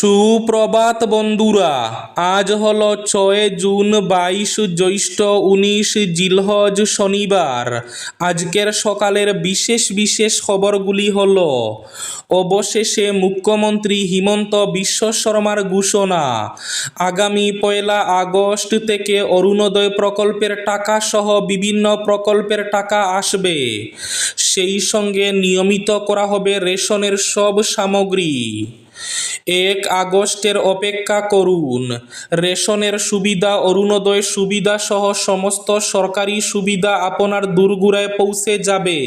সুপ্রভাত বন্ধুরা, আজ হলো 6 জুন 22 জ্যৈষ্ঠ 19 জিলহজ শনিবার। আজকের সকালের বিশেষ বিশেষ খবরগুলি হলো: অবশেষে মুখ্যমন্ত্রী হিমন্ত বিশ্ব শর্মার ঘোষণা, আগামী 1 আগস্ট থেকে অরুণোদয় প্রকল্পের টাকা সহ বিভিন্ন প্রকল্পের টাকা আসবে। সেই সঙ্গে নিয়মিত করা হবে রেশনের সব সামগ্রী। 1 আগস্টের অপেক্ষা করুন। রেশনের সুবিধা, অরুণোদয় সুবিধা সহ সমস্ত সরকারি সুবিধা আপনার দোরগোড়ায় পৌঁছে যাবে।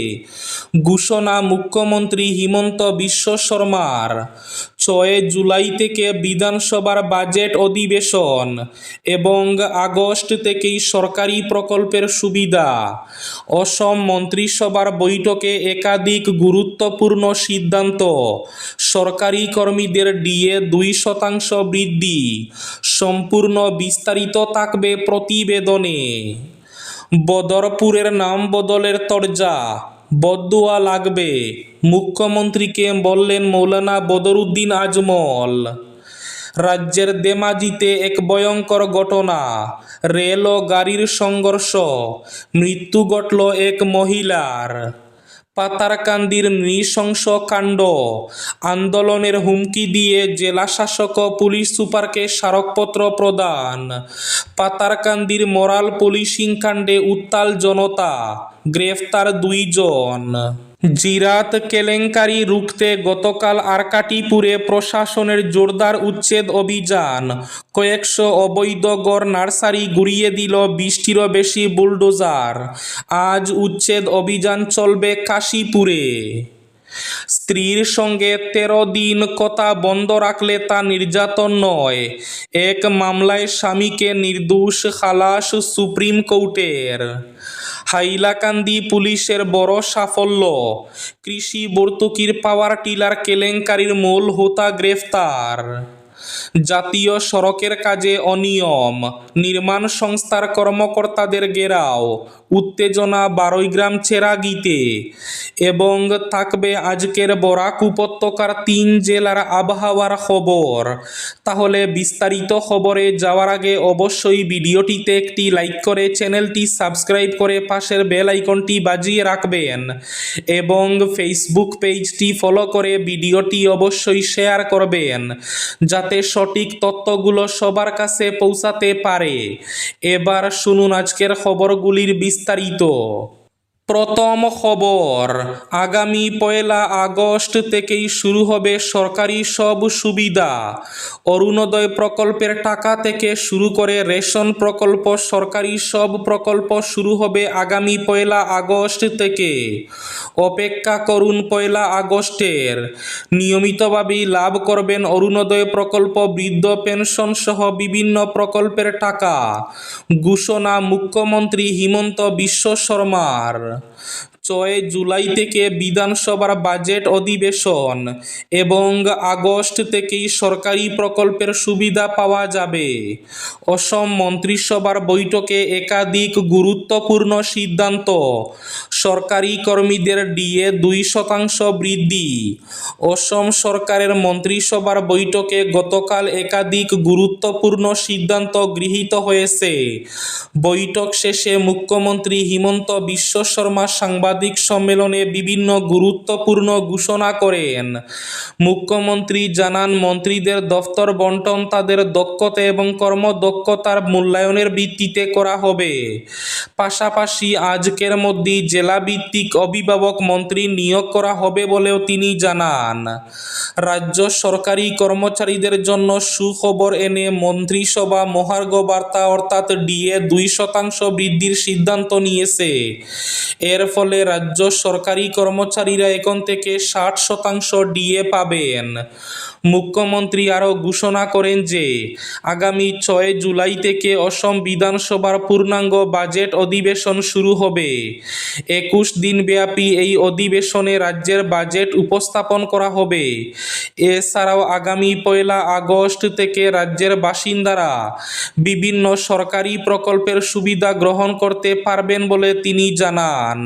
ঘোষণা মুখ্যমন্ত্রী হিমন্ত বিশ্ব শর্মার। 6 জুলাই থেকে বিধানসভার বাজেট অধিবেশন এবং আগস্ট থেকেই সরকারি প্রকল্পের সুবিধা। অসম মন্ত্রিসভার বৈঠকে একাধিক গুরুত্বপূর্ণ সিদ্ধান্ত। সরকারি কর্মীদের ডিএ 2% বৃদ্ধি। সম্পূর্ণ বিস্তারিত থাকবে প্রতিবেদনে। বদরপুরের নাম বদলের তরজা, বদদুয়া লাগবে, মুখ্যমন্ত্রীকে বললেন মৌলানা বদরুদ্দিন আজমল। রাজ্যের ধেমাজিতে এক ভয়ঙ্কর ঘটনা, রেল ও গাড়ির সংঘর্ষ, মৃত্যু ঘটল এক মহিলার। পাতারকান্দির নৃশংস কাণ্ড, আন্দোলনের হুমকি দিয়ে জেলাশাসক ও পুলিশ সুপারকে স্মারকপত্র প্রদান। পাতারকান্দির মোরাল পুলিশিং কাণ্ডে উত্তাল জনতা, গ্রেফতার 2 জন। জিরাত কেলেঙ্কারি রুখতে গতকাল আরকাটিপুরে প্রশাসনের জোরদার উচ্ছেদ অভিযান। কয়েকশো অবৈধ গড় নার্সারি গুড়িয়ে দিল 20টিরও বেশি বুলডোজার। আজ উচ্ছেদ অভিযান চলবে কাশীপুরে। স্ত্রীর সঙ্গে 13 দিন কথা বন্ধ রাখলে তা নির্যাতন নয়। এক মামলায় স্বামীকে নির্দোষ খালাস সুপ্রিম কোর্টের। হাইলাকান্দি পুলিশের বড় সাফল্য, কৃষি ভর্তুকির পাওয়ার টিলার কেলেঙ্কারির মূল হোতা গ্রেফতার। জাতীয় সড়কের কাজে অনিয়ম, নির্মাণ সংস্থার কর্মকর্তাদের ঘেরাও, উত্তেজনা বারৈগ্রাম চেরাগীতে। এবং থাকবে আজকের বরাক উপত্যকার 3 জেলার আবহাওয়ার খবর। তাহলে বিস্তারিত খবরে যাওয়ার আগে অবশ্যই ভিডিওটিতে একটি লাইক করে চ্যানেলটি সাবস্ক্রাইব করে পাশের বেল আইকনটি বাজিয়ে রাখবেন এবং ফেসবুক পেজটি ফলো করে ভিডিওটি অবশ্যই শেয়ার করবেন যাতে সঠিক তথ্যগুলো সবার কাছে পৌঁছাতে পারে। এবার শুনুন আজকের খবরগুলির বিস্তারিত। প্রথম খবর, আগামী 1 আগস্ট থেকেই শুরু হবে সরকারি সব সুবিধা। অরুণোদয় প্রকল্পের টাকা থেকে শুরু করে রেশন প্রকল্প, সরকারি সব প্রকল্প শুরু হবে আগামী 1 আগস্ট থেকে। অপেক্ষা করুন 1 আগস্টের। নিয়মিতভাবেই লাভ করবেন অরুণোদয় প্রকল্প, বৃদ্ধ পেনশন সহ বিভিন্ন প্রকল্পের টাকা। ঘোষণা মুখ্যমন্ত্রী হিমন্ত বিশ্ব শর্মার। 6 জুলাই থেকে বিধানসভার বাজেট অধিবেশন এবং আগস্ট থেকেই সরকারি প্রকল্পের সুবিধা পাওয়া যাবে। অসম মন্ত্রিসভার বৈঠকে একাধিক গুরুত্বপূর্ণ সিদ্ধান্ত। সরকারি কর্মীদের ডিএ 2% বৃদ্ধি। অসম সরকারের মন্ত্রিসভার বৈঠকে গতকাল একাধিক গুরুত্বপূর্ণ সিদ্ধান্ত গৃহীত হয়েছে। বৈঠক শেষে মুখ্যমন্ত্রী হিমন্ত বিশ্ব শর্মা সাংবাদিক সম্মেলনে বিভিন্ন গুরুত্বপূর্ণ ঘোষণা করেন। মুখ্যমন্ত্রী জানান, মন্ত্রীদের দফতর বণ্টন তাদের দক্ষতা এবং কর্মদক্ষতার মূল্যায়নের ভিত্তিতে করা হবে। পাশাপাশি আজকের মধ্যেই জেলাভিত্তিক অভিভাবক মন্ত্রী নিয়োগ করা হবে বলেও তিনি জানান। রাজ্য সরকারি কর্মচারীদের জন্য সুখবর এনে মন্ত্রিসভা মহার্ঘ ভাতা অর্থাৎ ডিএ 2% বৃদ্ধির সিদ্ধান্ত নিয়েছে। এর ফলে রাজ্য সরকারি কর্মচারীরা এখন থেকে 60% ডিএ পাবেন। মুখ্যমন্ত্রী আরও ঘোষণা করেন যে আগামী 6 জুলাই থেকে অসম বিধানসভার পূর্ণাঙ্গ বাজেট অধিবেশন শুরু হবে। 21 দিনব্যাপী এই অধিবেশনে রাজ্যের বাজেট উপস্থাপন করা হবে। এছাড়াও আগামী 1 আগস্ট থেকে রাজ্যের বাসিন্দারা বিভিন্ন সরকারি প্রকল্পের সুবিধা গ্রহণ করতে পারবেন বলে তিনি জানান।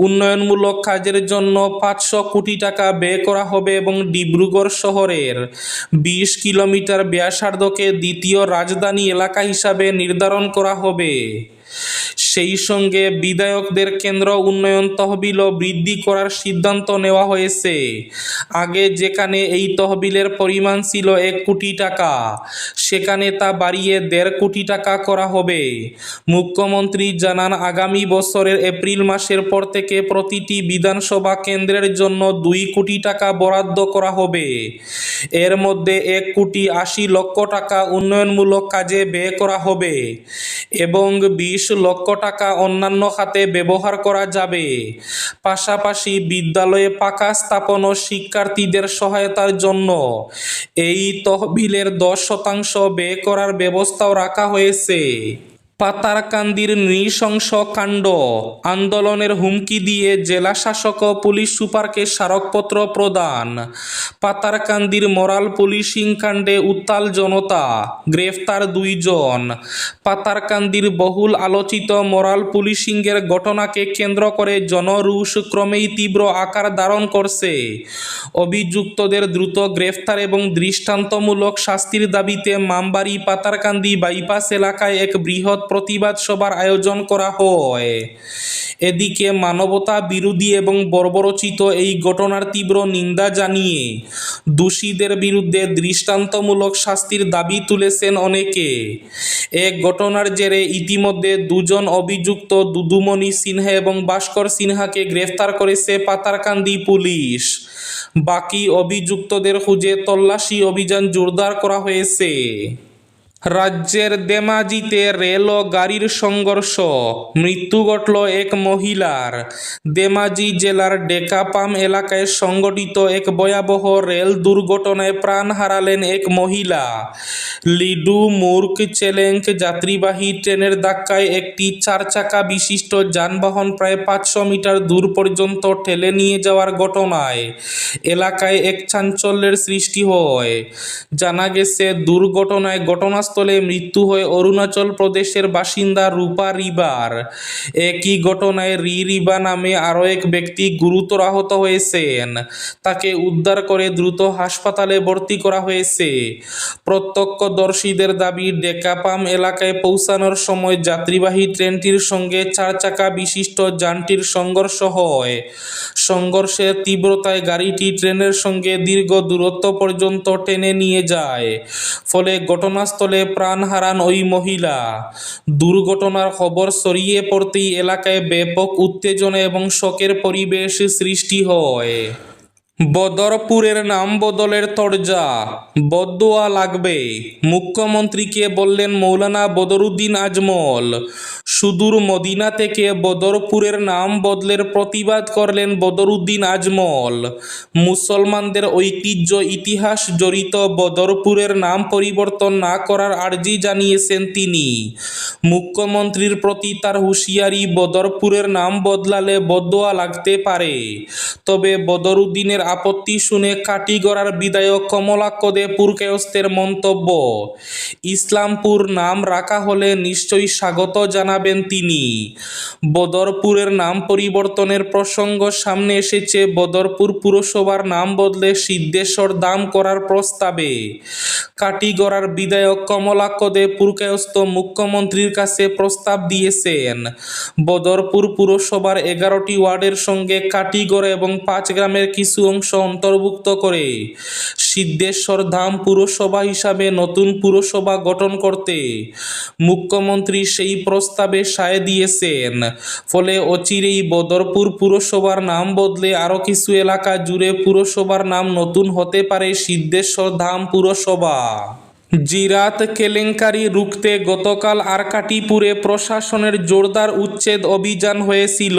উন্নয়নমূলক কাজের জন্য 500 কোটি টাকা ব্যয় করা হবে এবং ডিব্রুগড় শহরের 20 কিলোমিটার ব্যাসার্ধকে দ্বিতীয় রাজধানী এলাকা হিসাবে নির্ধারণ করা হবে। সেই সঙ্গে বিধায়কদের কেন্দ্র উন্নয়ন তহবিলও বৃদ্ধি করার সিদ্ধান্ত নেওয়া হয়েছে। আগে যেখানে এই তহবিলের পরিমাণ ছিল 1 কোটি টাকা, সেখানে তা বাড়িয়ে 1.5 কোটি টাকা করা হবে। মুখ্যমন্ত্রী জানান, আগামী বছরের এপ্রিল মাসের পর থেকে প্রতিটি বিধানসভা কেন্দ্রের জন্য 2 কোটি টাকা বরাদ্দ করা হবে। এর মধ্যে 1,80,00,000 টাকা উন্নয়নমূলক কাজে ব্যয় করা হবে এবং 20 লক্ষ টাকা অন্যান্য খাতে ব্যবহার করা যাবে। পাশাপাশি বিদ্যালয়ে পাকা স্থাপন ও শিক্ষার্থীদের সহায়তার জন্য এই তহবিলের 10% ব্যয় করার ব্যবস্থাও রাখা হয়েছে। পাতারকান্দির নৃশংস কাণ্ড, আন্দোলনের হুমকি দিয়ে জেলা শাসক ও পুলিশ সুপারকে স্মারকপত্র প্রদান। পাতারকান্দির মরাল পুলিশিং কাণ্ডে উত্তাল জনতা, গ্রেফতার 2 জন। পাতারকান্দির বহুল আলোচিত মরাল পুলিশিংয়ের ঘটনাকে কেন্দ্র করে জনরোষ ক্রমেই তীব্র আকার ধারণ করছে। অভিযুক্তদের দ্রুত গ্রেফতার এবং দৃষ্টান্তমূলক শাস্তির দাবিতে মামবাড়ি পাতারকান্দি বাইপাস এলাকায় এক বৃহৎ প্রতিবাদ সভার আয়োজন করা হয়। এদিকে মানবতা বিরোধী এবং বর্বরোচিত এই ঘটনার তীব্র নিন্দা জানিয়ে দোষীদের বিরুদ্ধে দৃষ্টান্তমূলক শাস্তির দাবি তুলেছেন অনেকে। এক ঘটনার জেরে ইতিমধ্যে 2 জন অভিযুক্ত দুদুমণি সিনহা এবং ভাস্কর সিনহাকে গ্রেফতার করেছে পাতারকান্দি পুলিশ। বাকি অভিযুক্তদের খুঁজে তল্লাশি অভিযান জোরদার করা হয়েছে। রাজ্যের ধেমাজিতে রেল ও গাড়ির সংঘর্ষ, মৃত্যু ঘটল এক মহিলার। ধেমাজি জেলার ডেকাপাম এলাকায় সংঘটিত এক ভয়াবহ রেল দুর্ঘটনায় প্রাণ হারালেন এক মহিলা। লিডু মুর্গ চেলেঙ্ক যাত্রীবাহী ট্রেনের ধাক্কায় একটি 4 চাকা বিশিষ্ট যানবাহন প্রায় 500 মিটার দূর পর্যন্ত ঠেলে নিয়ে যাওয়ার ঘটনায় এলাকায় এক চাঞ্চল্যের সৃষ্টি হয়। জানা গেছে, দুর্ঘটনায় ঘটনাস্থলে মৃত্যু হয় অরুণাচল প্রদেশের বাসিন্দা রূপা রিবার। একই ঘটনায় রিবা নামে আরও এক ব্যক্তি গুরুতর আহত হয়েছেন। তাকে উদ্ধার করে দ্রুত হাসপাতালে ভর্তি করা হয়েছে। প্রত্যক্ষদর্শীদের দাবি, ডেকাপাম এলাকায় পৌঁছানোর সময় যাত্রীবাহী ট্রেনটির সঙ্গে 4 চাকা বিশিষ্ট যানটির সংঘর্ষ হয়। সংঘর্ষের তীব্রতায় গাড়িটি ট্রেনের সঙ্গে দীর্ঘ দূরত্ব পর্যন্ত টেনে নিয়ে যায়। ফলে ঘটনাস্থলে প্রাণ হারান ওই মহিলা। দুর্ঘটনার খবর ছড়িয়ে পড়তেই এলাকায় ব্যাপক উত্তেজনা এবং শোকের পরিবেশ সৃষ্টি হয়। বদরপুরের নাম বদলের তরজা, বদদোয়া লাগবে, মুখ্যমন্ত্রীকে বললেন মৌলানা বদরুদ্দিন আজমল। সুদূর মদিনা থেকে বদরপুরের নাম বদলের প্রতিবাদ করলেন বদরুদ্দিন আজমল। মুসলমানদের ঐতিহ্য ইতিহাস জড়িত বদরপুরের নাম পরিবর্তন না করার আর্জি জানিয়েছেন তিনি। মুখ্যমন্ত্রীর প্রতি তার হুঁশিয়ারি, বদরপুরের নাম বদলালে বদদোয়া লাগতে পারে। তবে বদরুদ্দিনের আপত্তি শুনে কাটিগড়ার বিধায়ক কমলাক্ষ দে পুরকায়স্থের মন্তব্য, ইসলামপুর নাম রাখা হলে নিশ্চয়ই স্বাগত জানাবেন তিনি। বদরপুরের নাম পরিবর্তনের প্রসঙ্গ সামনে এসেছে বদরপুর পুরসভার নাম বদলে সিদ্ধেশ্বর ধাম করার প্রস্তাবে। কাটিগড়ার বিধায়ক কমলাক্ষ দে পুরকায়স্থ মুখ্যমন্ত্রীর কাছে প্রস্তাব দিয়েছেন। বদরপুর পুরসভার 11টি ওয়ার্ডের সঙ্গে কাটিগড় এবং 5 গ্রামের কিছু অংশ অন্তর্ভুক্ত করে সিদ্ধেশ্বর ধাম পুরসভা হিসাবে নতুন পুরসভা গঠন করতে মুখ্যমন্ত্রী সেই প্রস্তাবে সায় দিয়েছেন। ফলে অচিরেই বদরপুর পুরসভার নাম বদলে আরও কিছু এলাকা জুড়ে পুরসভার নাম নতুন হতে পারে সিদ্ধেশ্বর ধাম পুরসভা। জিরাত কেলেঙ্কারি রুখতে গতকাল আরকাটিপুরে প্রশাসনের জোরদার উচ্ছেদ অভিযান হয়েছিল।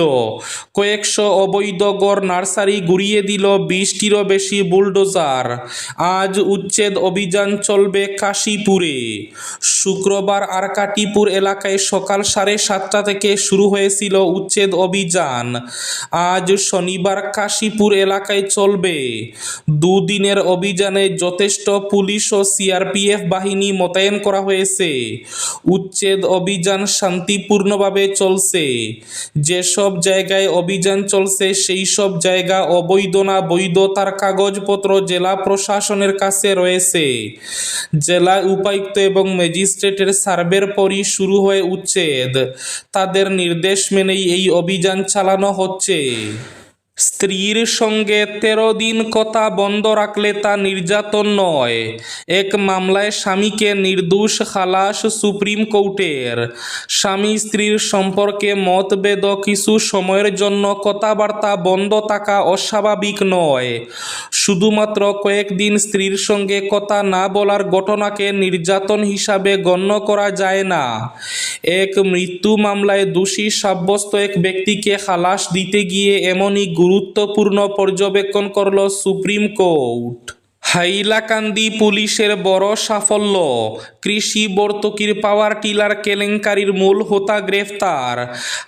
কয়েকশো অবৈধ গড় নার্সারি গুড়িয়ে দিল 20টিরও বেশি বুলডোজার। আজ উচ্ছেদ অভিযান চলবে কাশীপুরে। শুক্রবার আরকাটিপুর এলাকায় সকাল 7:30 থেকে শুরু হয়েছিল উচ্ছেদ অভিযান। আজ শনিবার কাশীপুর এলাকায় চলবে। দুদিনের অভিযানে যথেষ্ট পুলিশ ও সিআরপিএফ বাহিনী মোতায়েন করা হয়েছে। উচ্ছেদ অভিযান শান্তিপূর্ণভাবে চলছে। যেসব জায়গায় অভিযান চলছে সেই সব জায়গা অবৈধ না বৈধ তার কাগজপত্র জেলা প্রশাসনের কাছে রয়েছে। জেলা উপায়ুক্ত এবং ম্যাজিস্ট্রেটের সার্ভের পরই শুরু হয় উচ্ছেদ। তাদের নির্দেশ মেনেই এই অভিযান চালানো হচ্ছে। স্ত্রীর সঙ্গে 13 দিন কথা বন্ধ রাখলে তা নির্যাতন নয়। এক মামলায় স্বামীকে নির্দোষ খালাস সুপ্রিম কোর্টের। স্বামী স্ত্রীর সম্পর্কে মতভেদ কিছু সময়ের জন্য কথাবার্তা বন্ধ থাকা অস্বাভাবিক নয়। শুধুমাত্র কয়েকদিন স্ত্রীর সঙ্গে কথা না বলার ঘটনাকে নির্যাতন হিসাবে গণ্য করা যায় না। এক মৃত্যু মামলায় দোষী সাব্যস্ত এক ব্যক্তিকে খালাস দিতে গিয়ে এমনই গুরুত্বপূর্ণ পর্যবেক্ষণ করল সুপ্রিম কোর্ট। হাইলাকান্দি পুলিশের বড় সাফল্য, কৃষি ভর্তুকির পাওয়ার টিলার কেলেঙ্কারির মূল হোতা গ্রেফতার।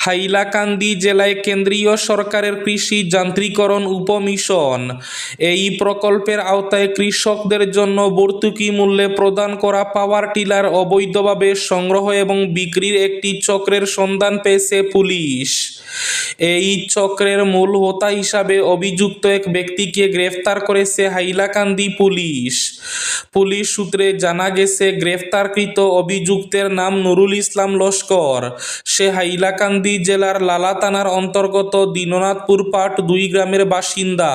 হাইলাকান্দি জেলায় কেন্দ্রীয় সরকারের কৃষি যান্ত্রিকরণ উপমিশন এই প্রকল্পের আওতায় কৃষকদের জন্য ভর্তুকি মূল্যে প্রদান করা পাওয়ার টিলার অবৈধভাবে সংগ্রহ এবং বিক্রির একটি চক্রের সন্ধান পেয়েছে পুলিশ। এই চক্রের মূল হোতা হিসাবে অভিযুক্ত এক ব্যক্তিকে গ্রেফতার করেছে হাইলাকান্দি পুলিশ। পুলিশ সূত্রে জানা গেছে, গ্রেফতারকৃত অভিযুক্তের নাম নুরুল ইসলাম লস্কর। সে হাইলাকান্দি জেলার লালা থানার অন্তর্গত দীননাথপুর পাট 2 গ্রামের বাসিন্দা।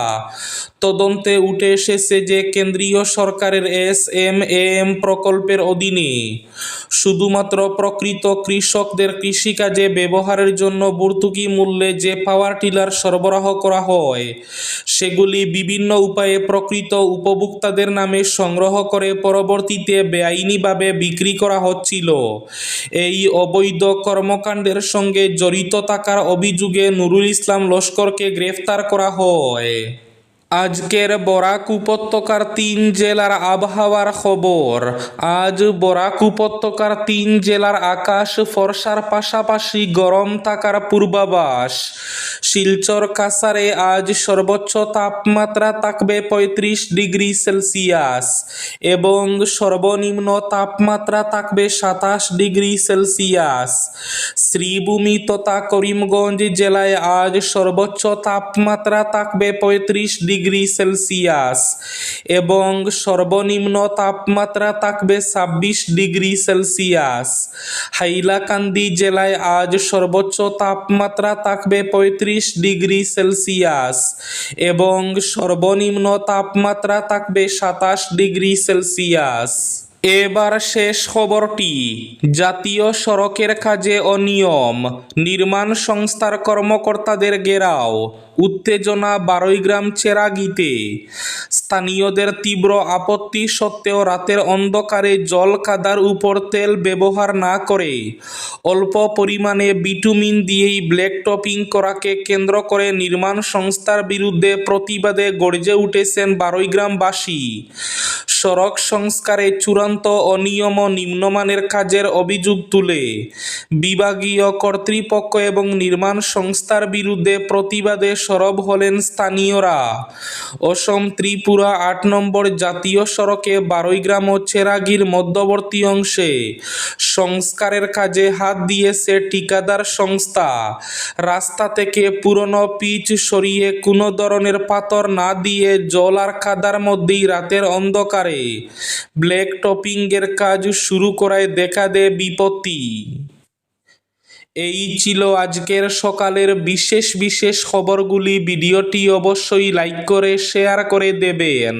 তদন্তে উঠে এসেছে যে কেন্দ্রীয় সরকারের SMAM প্রকল্পের অধীনে শুধুমাত্র প্রকৃত কৃষকদের কৃষিকাজে ব্যবহারের জন্য ভর্তুকি মূল্যে যে পাওয়ার টিলার সরবরাহ করা হয় সেগুলি বিভিন্ন উপায়ে প্রকৃত উপভোক্তাদের নামে সংগ্রহ করে পরবর্তীতে বেআইনিভাবে বিক্রি করা হচ্ছিল। এই অবৈধ কর্মকাণ্ডের সঙ্গে জড়িত থাকার অভিযোগে নুরুল ইসলাম লস্করকে গ্রেফতার করা হয়। আজকের বরাক উপত্যকার 3 জেলার আবহাওয়ার খবর। আজ বরাক উপত্যকার 3 জেলার আকাশ ফর্সার পাশাপাশি গরম থাকার পূর্বাভাস। শিলচর কাছাড়ে আজ সর্বোচ্চ তাপমাত্রা থাকবে 35 ডিগ্রি সেলসিয়াস এবং সর্বনিম্ন তাপমাত্রা থাকবে 27 ডিগ্রি সেলসিয়াস। শ্রীভূমি তথা করিমগঞ্জ জেলায় আজ সর্বোচ্চ তাপমাত্রা থাকবে 35 ডিগ্রি সেলসিয়াস এবং সর্বনিম্ন তাপমাত্রা থাকবে 26 ডিগ্রি সেলসিয়াস। হাইলাকান্দি জেলায় আজ সর্বোচ্চ তাপমাত্রা থাকবে 35 ডিগ্রি সেলসিয়াস এবং সর্বনিম্ন তাপমাত্রা থাকবে 27 ডিগ্রি সেলসিয়াস। এবার শেষ খবরটি। জাতীয় সড়কের কাজে অনিয়ম, নির্মাণ সংস্থার কর্মকর্তাদের ঘেরাও, উত্তেজনা বারৈগ্রাম চেরাগীতে। স্থানীয়দের তীব্র আপত্তি সত্ত্বেও রাতের অন্ধকারে জল কাদার উপর তেল ব্যবহার না করে অল্প পরিমাণে বিটুমিন দিয়েই ব্ল্যাক টপিং করাকে কেন্দ্র করে নির্মাণ সংস্থার বিরুদ্ধে প্রতিবাদে গর্জে উঠেছেন বারৈগ্রামবাসী। সড়ক সংস্কারে চূড়ান্ত অনিয়ম ও নিম্নমানের কাজের অভিযোগ তুলে বিভাগীয় কর্তৃপক্ষ এবং নির্মাণ সংস্থার বিরুদ্ধে প্রতিবাদে সরব হলেন স্থানীয়রা। অসম ত্রিপুরা 8 নম্বর জাতীয় সড়কে বারৈগ্রাম ও চেরাগীর মধ্যবর্তী অংশে সংস্কারের কাজে হাত দিয়েছে ঠিকাদার সংস্থা। রাস্তা থেকে পুরনো পিচ সরিয়ে কোনো ধরনের পাথর না দিয়ে জল আর কাদার মধ্যেই রাতের অন্ধকারে ব্ল্যাক টপিংয়ের কাজ শুরু করায় দেখা দেয় বিপত্তি। এই ছিল আজকের সকালের বিশেষ খবরগুলি। ভিডিওটি অবশ্যই লাইক করে শেয়ার করে দেবেন।